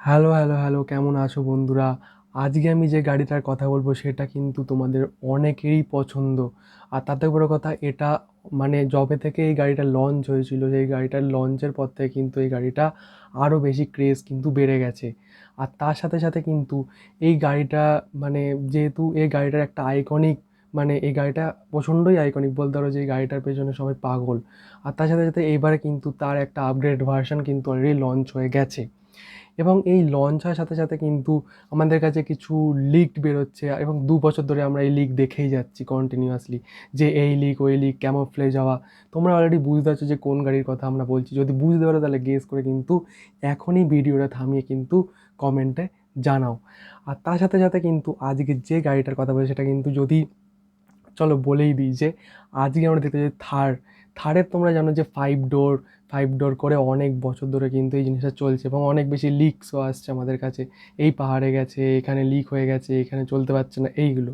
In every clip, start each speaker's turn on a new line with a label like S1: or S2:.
S1: Hello, hello, hello, কেমন আছো বন্ধুরা? আজকে আমি যে গাড়িটার কথা বলবো সেটা কিন্তু তোমাদের অনেকেরই পছন্দ। আর তাতে বড় কথা এটা মানে যবে থেকে এই গাড়িটা লঞ্চ হয়েছিল, সেই গাড়িটার লঞ্চের পর থেকে কিন্তু এই গাড়িটা আরও বেশি ক্রেজ কিন্তু বেড়ে গেছে। আর তার সাথে সাথে কিন্তু এই গাড়িটা মানে যেহেতু এই গাড়িটার একটা আইকনিক মানে এই গাড়িটা প্রচণ্ডই আইকনিক বলতে পারো যে এই গাড়িটার পেছনে সবাই পাগল। আর তার সাথে সাথে এইবারে কিন্তু তার একটা আপগ্রেড ভার্সন কিন্তু অলরেডি লঞ্চ হয়ে গেছে। এবং এই লঞ্চ হওয়ার সাথে সাথে কিন্তু আমাদের কাছে কিছু লিক বেরোচ্ছে এবং ২ বছর ধরে আমরা এই লিক দেখেই যাচ্ছি কন্টিনিউয়াসলি, যে এই লিক ওই লিক ক্যামোফ্লেজ হওয়া। তোমরা অলরেডি বুঝতে পারছো যে কোন গাড়ির কথা আমরা বলছি। যদি বুঝতে পারো তাহলে গেস করে কিন্তু এখনই ভিডিওটা থামিয়ে কিন্তু কমেন্টে জানাও। আর তার সাথে সাথে কিন্তু আজকে যে গাড়িটার কথা বলছি সেটা কিন্তু যদি চলো বলেই দিই যে আজকে আমরা দেখতে যাই থার। থারের তোমরা জানো যে ফাইভ ডোর করে অনেক বছর ধরে কিন্তু এই জিনিসটা চলছে এবং অনেক বেশি লিকসও আসছে আমাদের কাছে। এই পাহাড়ে গেছে, এখানে লিক হয়ে গেছে, এখানে চলতে পারছে না, এইগুলো।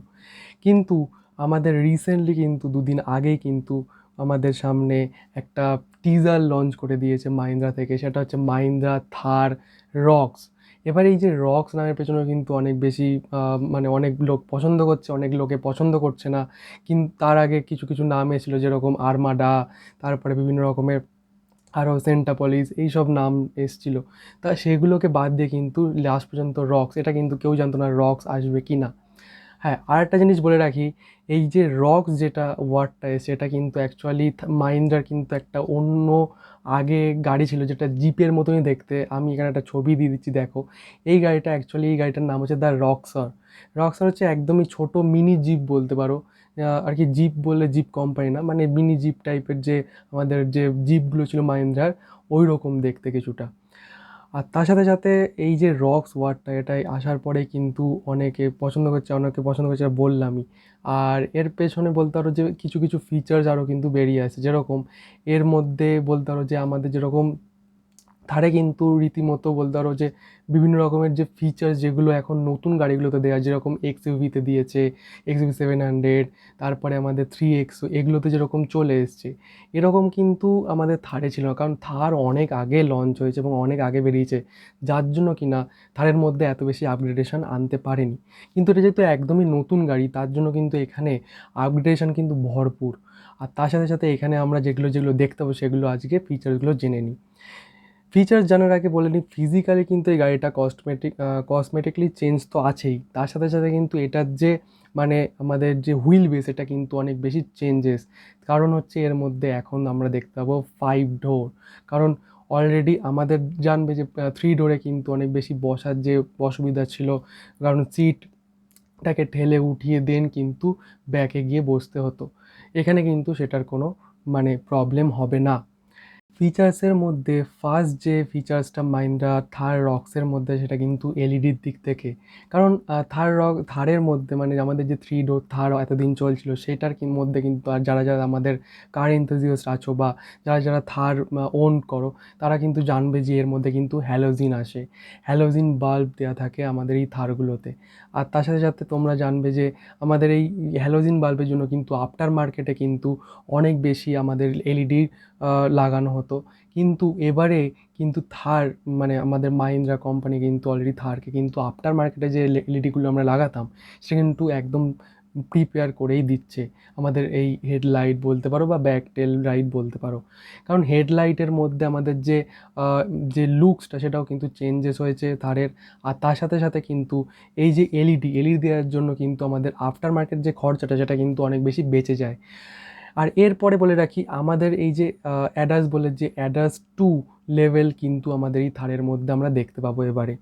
S1: কিন্তু আমাদের রিসেন্টলি কিন্তু ২ দিন আগেই কিন্তু আমাদের সামনে একটা টিজার লঞ্চ করে দিয়েছে মাহিন্দ্রা থেকে। সেটা হচ্ছে মাহিন্দ্রা থার রক্স। এবার এই যে রক্স নামের পেছনে কিন্তু অনেক বেশি মানে অনেক লোক পছন্দ করছে, অনেক লোকে পছন্দ করছে না। কিন্তু তার আগে কিছু কিছু নাম এসেছিলো যেরকম আর্মাডা, তারপরে বিভিন্ন রকমের আরও সেন্টাপলিস, এইসব নাম এসেছিলো। তা সেগুলোকে বাদ দিয়ে কিন্তু লাস্ট পর্যন্ত রক্স, এটা কিন্তু কেউ জানতো না রক্স আসবে কি না। হ্যাঁ, আরেকটা জিনিস বলে রাখি, এই যে রক্স যেটা ওয়ার্ডটা এসে এটা কিন্তু অ্যাকচুয়ালি মাহিন্দ্রার কিন্তু একটা অন্য আগে গাড়ি ছিল যেটা জিপের মতনই দেখতে। আমি এখানে একটা ছবি দিয়ে দিচ্ছি, দেখো। এই গাড়িটা অ্যাকচুয়ালি এই গাড়িটার নাম হচ্ছে দ্য রক্সার। রক্সার হচ্ছে একদমই ছোট মিনি জিপ বলতে পারো। আর কি জিপ বললে জিপ কোম্পানি না, মানে মিনি জিপ টাইপের যে আমাদের যে জিপগুলো ছিল মাহিন্দ্রার, ওই রকম দেখতে কিছুটা। আর তার সাথে সাথে এই যে রক্স ওয়ার্ডটা এটাই আসার পরে কিন্তু অনেকে পছন্দ করছে, অনেকে পছন্দ করছে বললামই। আর এর পেছনে বলতে পারো যে কিছু কিছু ফিচার্স আরও কিন্তু বেরিয়ে আসে, যেরকম এর মধ্যে বলতে পারো যে আমাদের যেরকম ধারে কিন্তু রীতিমতো বলতে পারো যে বিভিন্ন রকমের যে ফিচার্স যেগুলো এখন নতুন গাড়িগুলোতে দেওয়া, যেরকম এক্সইউভিতে দিয়েছে, XUV 700, তারপরে আমাদের 3X, এগুলোতে যেরকম চলে এসছে, এরকম কিন্তু আমাদের থারে ছিল না। কারণ থার অনেক আগে লঞ্চ হয়েছে এবং অনেক আগে বেরিয়েছে, যার জন্য কিনা থারের মধ্যে এত বেশি আপগ্রেডেশন আনতে পারেনি। কিন্তু এটা যেহেতু একদমই নতুন গাড়ি, তার জন্য কিন্তু এখানে আপগ্রেডেশন কিন্তু ভরপুর। আর তার সাথে সাথে এখানে আমরা যেগুলো যেগুলো দেখতে পাবো সেগুলো আজকে ফিচারগুলো জেনে নিই। ফিচার্স জানার আগে বলে নিই, ফিজিক্যালি কিন্তু এই গাড়িটা কসমেটিকলি চেঞ্জ তো আছেই, তার সাথে সাথে কিন্তু এটার যে মানে আমাদের যে হুইল বেস এটা কিন্তু অনেক বেশি চেঞ্জেস। কারণ হচ্ছে এর মধ্যে এখন আমরা দেখতে পাবো 5 ডোর। কারণ অলরেডি আমাদের জানবে যে 3 ডোরে কিন্তু অনেক বেশি বসার যে অসুবিধা ছিল, কারণ সিটটাকে ঠেলে উঠিয়ে দেন কিন্তু ব্যাকে গিয়ে বসতে হতো। এখানে কিন্তু সেটার কোনো মানে প্রবলেম হবে না। ফিচার্সের মধ্যে ফার্স্ট যে ফিচার্সটা মাহিন্দ্রা থার রক্সের মধ্যে সেটা কিন্তু এলইডির দিক থেকে। কারণ থারের মধ্যে মানে আমাদের যে 3 ডোর থার এতদিন চলছিল সেটার মধ্যে কিন্তু আর যারা যারা আমাদের কার এনথুজিয়াস্ট আছো বা যারা যারা থার ওন করো, তারা কিন্তু জানবে যে এর মধ্যে কিন্তু হ্যালোজিন আসে, হ্যালোজিন বাল্ব দেওয়া থাকে আমাদের এই থারগুলোতে। আর তার সাথে সাথে তোমরা জানবে যে আমাদের এই হ্যালোজিন বাল্বের জন্য কিন্তু আফটার মার্কেটে কিন্তু অনেক বেশি আমাদের এলইডি লাগানো হতো। কিন্তু এবারে কিন্তু থার মানে আমাদের মাহিন্দ্রা কোম্পানি কিন্তু অলরেডি থারকে কিন্তু আফটার মার্কেটে যে এলইডিগুলো আমরা লাগাতাম সেটা কিন্তু একদম প্রিপেয়ার করেই দিচ্ছে আমাদের এই হেডলাইট বলতে পারো বা ব্যাক টেল লাইট বলতে পারো। কারণ হেডলাইটের মধ্যে আমাদের যে যে লুকসটা সেটাও কিন্তু চেঞ্জেস হয়েছে থারের। আর তার সাথে সাথে কিন্তু এই যে এলইডি দেওয়ার জন্য কিন্তু আমাদের আফটার মার্কেট যে খরচাটা সেটা কিন্তু অনেক বেশি বেঁচে যায়। আর এরপরে বলে রাখি আমাদের এই যে অ্যাডাস বলে যে অ্যাডাস 2 লেভেল কিন্তু আমাদের এই থারের মধ্যে আমরা দেখতে পাবো এবারে।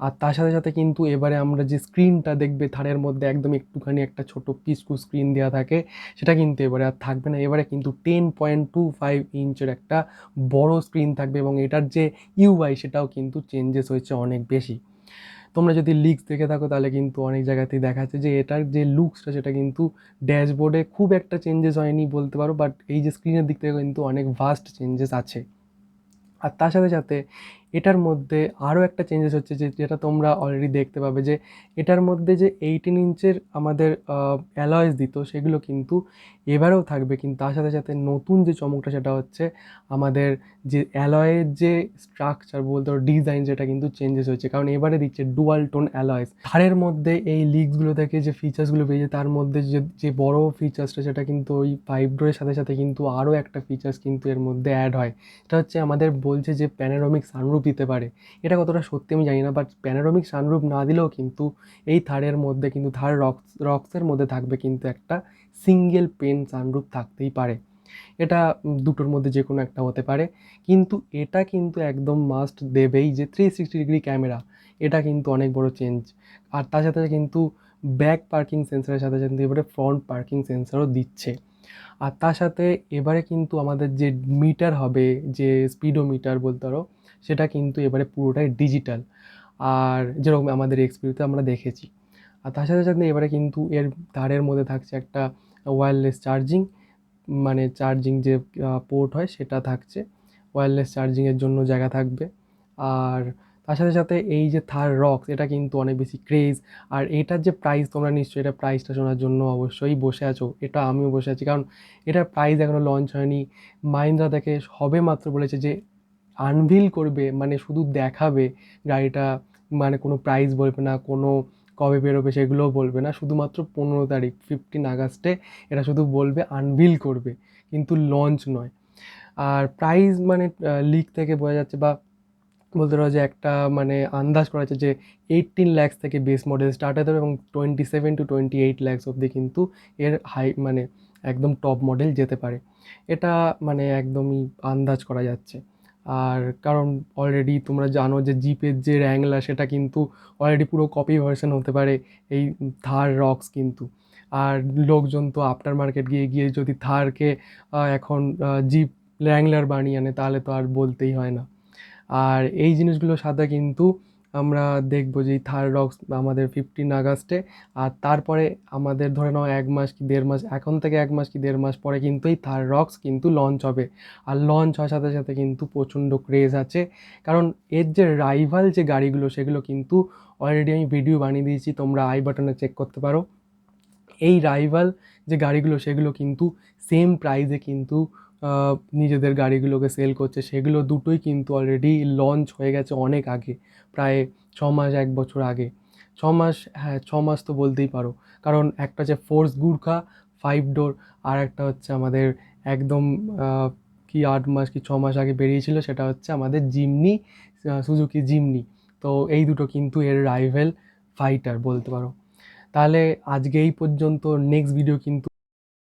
S1: আর তার সাথে সাথে কিন্তু এবারে আমরা যে স্ক্রিনটা দেখবে থারের মধ্যে একদম একটুখানি একটা ছোট পিচকু স্ক্রিন দেওয়া থাকে, সেটা কিন্তু এবারে আর থাকবে না। এবারে কিন্তু 10.25 ইঞ্চের একটা বড় স্ক্রিন থাকবে এবং এটার যে ইউআই সেটাও কিন্তু চেঞ্জেস হয়েছে অনেক বেশি। তোমরা যদি লিক্স দেখে থাকো তাহলে কিন্তু অনেক জায়গাতেই দেখা যাচ্ছে যে এটার যে লুকসটা সেটা কিন্তু ড্যাশবোর্ডে খুব একটা চেঞ্জেস হয়নি বলতে পারো, বাট এই যে স্ক্রিনের দিক থেকে কিন্তু অনেক ভাস্ট চেঞ্জেস আছে। আর তার সাথে সাথে এটার মধ্যে আরও একটা চেঞ্জেস হচ্ছে যেটা তোমরা অলরেডি দেখতে পাবে, যে এটার মধ্যে যে 18 ইঞ্চের আমাদের অ্যালয়েস দিত সেগুলো কিন্তু এবারেও থাকবে, কিন্তু তার সাথে সাথে নতুন যে চমকটা সেটা হচ্ছে আমাদের যে অ্যালয়ের যে স্ট্রাকচার বলতে পারো ডিজাইন, সেটা কিন্তু চেঞ্জেস হয়েছে, কারণ এবারে দিচ্ছে ডুয়াল টোন অ্যালয়েস। থারের মধ্যে এই লিগসগুলো থেকে যে ফিচার্সগুলো পেয়েছে তার মধ্যে যে যে বড় ফিচার্সটা সেটা কিন্তু ওই 5 ডোরের সাথে সাথে কিন্তু আরও একটা ফিচার্স কিন্তু এর মধ্যে অ্যাড হয়। এটা হচ্ছে আমাদের বলছে যে প্যানোরামিক সানরুফ দিতে পারে। এটা কতটা সত্যি আমি জানি না, বাট প্যানোরামিক সানরুফ না দিলেও কিন্তু এই থারের মধ্যে কিন্তু থার রক্সের মধ্যে থাকবে কিন্তু একটা সিঙ্গেল পেন সানরুফ থাকতেই পারে। এটা দুটোর মধ্যে যে কোনো একটা হতে পারে, কিন্তু এটা কিন্তু একদম মাস্ট দেবেই যে 360 ডিগ্রি ক্যামেরা। এটা কিন্তু অনেক বড় চেঞ্জ। আর তার সাথে কিন্তু ব্যাক পার্কিং সেন্সরের সাথে সাথে এবারে ফ্রন্ট পার্কিং সেন্সরও দিচ্ছে। আর তার সাথে এবারে কিন্তু আমাদের যে মিটার হবে, যে স্পিডোমিটার বলতে পারো, সেটা কিন্তু এবারে পুরোটাই ডিজিটাল, আর যেরকম আমাদের এক্সপিরিতে আমরা দেখেছি। আর তার সাথে সাথে এবারে কিন্তু এর তারের মধ্যে থাকছে একটা ওয়্যারলেস চার্জিং, মানে চার্জিং যে পোর্ট হয় সেটা থাকছে, ওয়্যারলেস চার্জিংয়ের জন্য জায়গা থাকবে। আর তার সাথে সাথে এই যে থার রক্স, এটা কিন্তু অনেক বেশি ক্রেজ। আর এটার যে প্রাইস, তোমরা নিশ্চয়ই এটা প্রাইসটা শোনার জন্য অবশ্যই বসে আছো, এটা আমিও বসে আছি, কারণ এটার প্রাইস এখনও লঞ্চ হয়নি। মাহিন্দ্রা থেকে সবে মাত্র বলেছে যে আনভিল করবে, মানে শুধু দেখাবে গাড়িটা, মানে কোনো প্রাইস বলবে না, কোনো কবে বেরোবে সেগুলোও বলবে না, শুধুমাত্র 15 তারিখ 15 আগস্টে এটা শুধু বলবে, আনভিল করবে, কিন্তু লঞ্চ নয়। আর প্রাইস মানে লিক থেকে বোঝা যাচ্ছে, বা বলতে পারো যে একটা মানে আন্দাজ করা যাচ্ছে যে 18 lakhs থেকে বেস মডেল স্টার্ট হতে হবে, এবং 27 to 28 lakhs অবধি কিন্তু এর হাই মানে একদম টপ মডেল যেতে পারে। এটা মানে একদমই আন্দাজ করা যাচ্ছে। আর কারণ অলরেডি তোমরা জানো যে জিপের যে র্যাংলার সেটা কিন্তু অলরেডি পুরো কপি ভার্সন হতে পারে এই থার রক্স কিন্তু। আর লোকজন তো আফটার মার্কেট গিয়ে গিয়ে যদি থারকে এখন জিপ র্যাংলার বানিয়ে আনে তাহলে তো আর বলতেই হয় না। আর এই জিনিসগুলোর সাথে কিন্তু আমরা দেখবো যে এই থার রক্স আমাদের 15 আগস্টে। আর তারপরে আমাদের ধরে নাও 1 মাস কি 1.5 মাস, এখন থেকে 1 মাস কি 1.5 মাস পরে কিন্তু এই থার রক্স কিন্তু লঞ্চ হবে। আর লঞ্চ হওয়ার সাথে সাথে কিন্তু প্রচণ্ড ক্রেজ আছে, কারণ এর যে রাইভাল যে গাড়িগুলো সেগুলো কিন্তু অলরেডি আমি ভিডিও বানিয়ে দিয়েছি, তোমরা আই বাটনে চেক করতে পারো। এই রাইভাল যে গাড়িগুলো সেগুলো কিন্তু সেম প্রাইসে কিন্তু নিজেদের গাড়িগুলোকে সেল করছে, সেগুলো দুটোই কিন্তু অলরেডি লঞ্চ হয়ে গেছে অনেক আগে, প্রায় 6 মাস 1 বছর আগে। 6 মাস, হ্যাঁ 6 মাস তো বলতেই পারো, কারণ একটা হচ্ছে ফোর্স গুর্খা 5 ডোর, আর একটা হচ্ছে আমাদের একদম কি 8 মাস কি 6 মাস আগে বেরিয়েছিল, সেটা হচ্ছে আমাদের জিমনি, সুজুকি জিমনি। তো এই দুটো কিন্তু এর রাইভেল ফাইটার বলতে পারো। তাহলে আজকে এই পর্যন্ত, নেক্সট ভিডিও কিন্তু